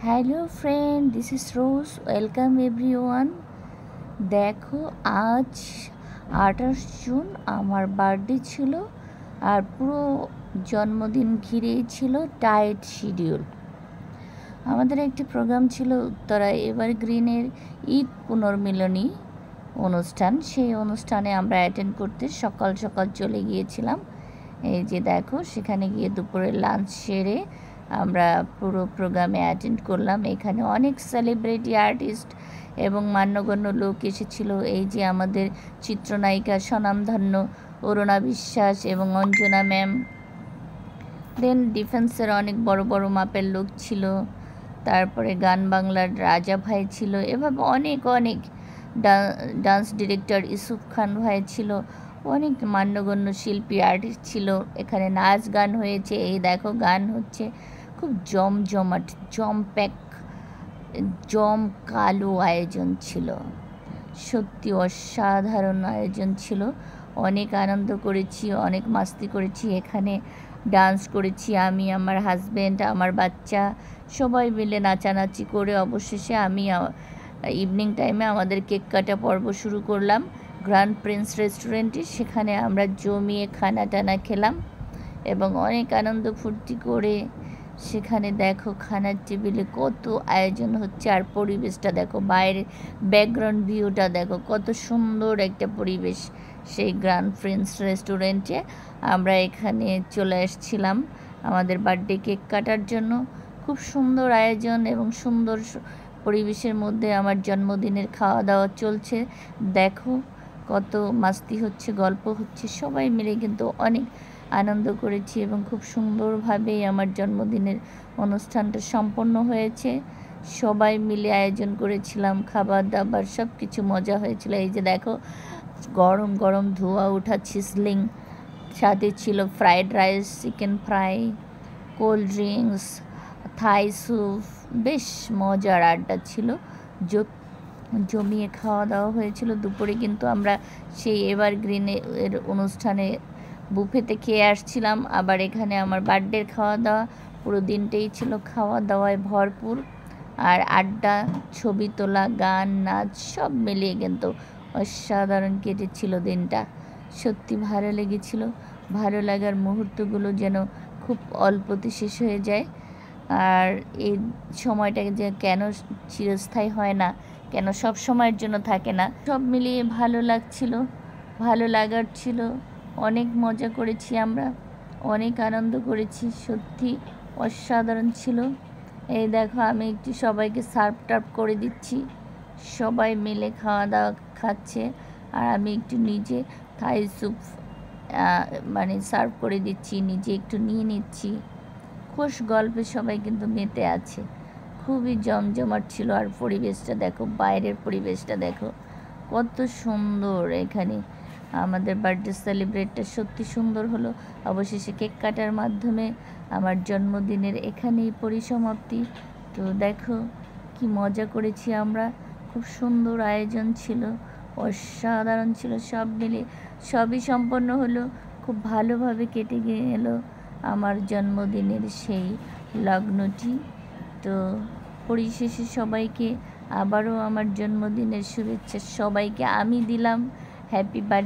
Hello friend, this is rose. Welcome everyone. দেখো, আজ 28 June আমার বার্থডে ছিল, আর পুরো জন্মদিন ঘিরেই ছিল টাইট শিডিউল। আমাদের একটি প্রোগ্রাম ছিল উত্তরা এভারগ্রিনের ঈদ পুনর্মিলনী অনুষ্ঠান। সেই অনুষ্ঠানে আমরা অ্যাটেন্ড করতে সকাল সকাল চলে গিয়েছিলাম। এই যে দেখো, সেখানে গিয়ে দুপুরে লাঞ্চ সেরে আমরা পুরো প্রোগ্রামে অ্যাটেন্ড করলাম। এখানে অনেক সেলিব্রিটি আর্টিস্ট এবং মান্যগণ্য লোক এসেছিল। এই যে আমাদের চিত্রনায়িকা স্বনামধন্য অরুণা বিশ্বাস এবং অঞ্জনা ম্যাম। দেন ডিফেন্সের অনেক বড় বড় মাপের লোক ছিল। তারপরে গান বাংলার রাজা ভাই ছিল। এভাবে অনেক অনেক ডান্স ডিরেক্টর ইউসুফ খান ভাই ছিল। অনেক মান্যগণ্য শিল্পী আর্টিস্ট ছিল। এখানে নাচ গান হয়েছে। এই দেখো, গান হচ্ছে। খুব জমজমাট, জমকালো আয়োজন ছিল। সত্যি অসাধারণ আয়োজন ছিল। অনেক আনন্দ করেছি, অনেক মাস্তি করেছি। এখানে ডান্স করেছি আমি, আমার হাজব্যান্ড, আমার বাচ্চা, সবাই মিলে নাচানাচি করে অবশেষে আমি ইভিনিং টাইমে আমাদের কেক কাটা পর্ব শুরু করলাম গ্র্যান্ড প্রিন্স রেস্টুরেন্টে। সেখানে আমরা জমিয়ে খানা টানা খেলাম এবং অনেক আনন্দ ফুর্তি করে সেখানে দেখো খানার টেবিলে কত আয়োজন হচ্ছে। আর পরিবেশটা দেখো, বাইরের ব্যাকগ্রাউন্ড ভিউটা দেখো, কত সুন্দর একটা পরিবেশ। সেই গ্র্যান্ড প্রিন্স রেস্টুরেন্টে আমরা এখানে চলে এসেছিলাম আমাদের বার্থডে কেক কাটার জন্য। খুব সুন্দর আয়োজন এবং সুন্দর পরিবেশের মধ্যে আমার জন্মদিনের খাওয়া দাওয়া চলছে। দেখো কত মাস্তি হচ্ছে, গল্প হচ্ছে। সবাই মিলে কিন্তু অনেক আনন্দ করেছি এবং খুব সুন্দরভাবেই আমার জন্মদিনের অনুষ্ঠানটা সম্পন্ন হয়েছে। সবাই মিলে আয়োজন করেছিলাম, খাবার দাবার সব কিছু মজা হয়েছিল। এই যে দেখো, গরম গরম ধোঁয়া ওঠা সিজলিং, সাথে ছিল fried rice, chicken fry, cold drinks, Thai soup. বেশ মজার আড্ডা ছিল, জমিয়ে খাওয়া দাওয়া হয়েছিল। দুপুরে কিন্তু আমরা সেই এভারগ্রিনের অনুষ্ঠানে বুফেতে খেয়ে আসছিলাম। আবার এখানে আমার বার্থডের খাওয়া দাওয়া, পুরো দিনটাই ছিল খাওয়া দাওয়ায় ভরপুর। আর আড্ডা, ছবি তোলা, গান, নাচ সব মিলিয়ে কিন্তু অসাধারণ কেটেছিল দিনটা। সত্যি ভালো লেগেছিল। ভালো লাগার মুহূর্তগুলো যেন খুব অল্পতে শেষ হয়ে যায়। আর এই সময়টাকে যে কেন চিরস্থায়ী হয় না, কেন সব সময়ের জন্য থাকে না, সব মিলিয়ে ভালো লাগছিল, ভালো লাগার ছিল। অনেক মজা করেছি আমরা, অনেক আনন্দ করেছি। সত্যি অসাধারণ ছিল। এই দেখো, আমি একটু সবাইকে সার্ভ টার্ভ করে দিচ্ছি। সবাই মিলে খাওয়া দাওয়া খাচ্ছে, আর আমি একটু নিজে থাই স্যুপ সার্ভ করে দিচ্ছি, নিজে একটু নিয়ে নিচ্ছি। খোশ গল্পে সবাই কিন্তু মেতে আছে। খুবই জমজমাট ছিল। আর পরিবেশটা দেখো, বাইরের পরিবেশটা দেখো, কত সুন্দর। এখানে আমাদের বার্থডে সেলিব্রেটটা সত্যি সুন্দর হলো। অবশেষে কেক কাটার মাধ্যমে আমার জন্মদিনের এখানেই পরিসমাপ্তি। তো দেখো কি মজা করেছি আমরা। খুব সুন্দর আয়োজন ছিল, অসাধারণ ছিল। সব মিলে সবই সম্পন্ন হলো, খুব ভালোভাবে কেটে গেল আমার জন্মদিনের সেই লগ্নটি। তো পরিশেষে সবাইকে আবারও আমার জন্মদিনের শুভেচ্ছা সবাইকে আমি দিলাম। Happy birthday.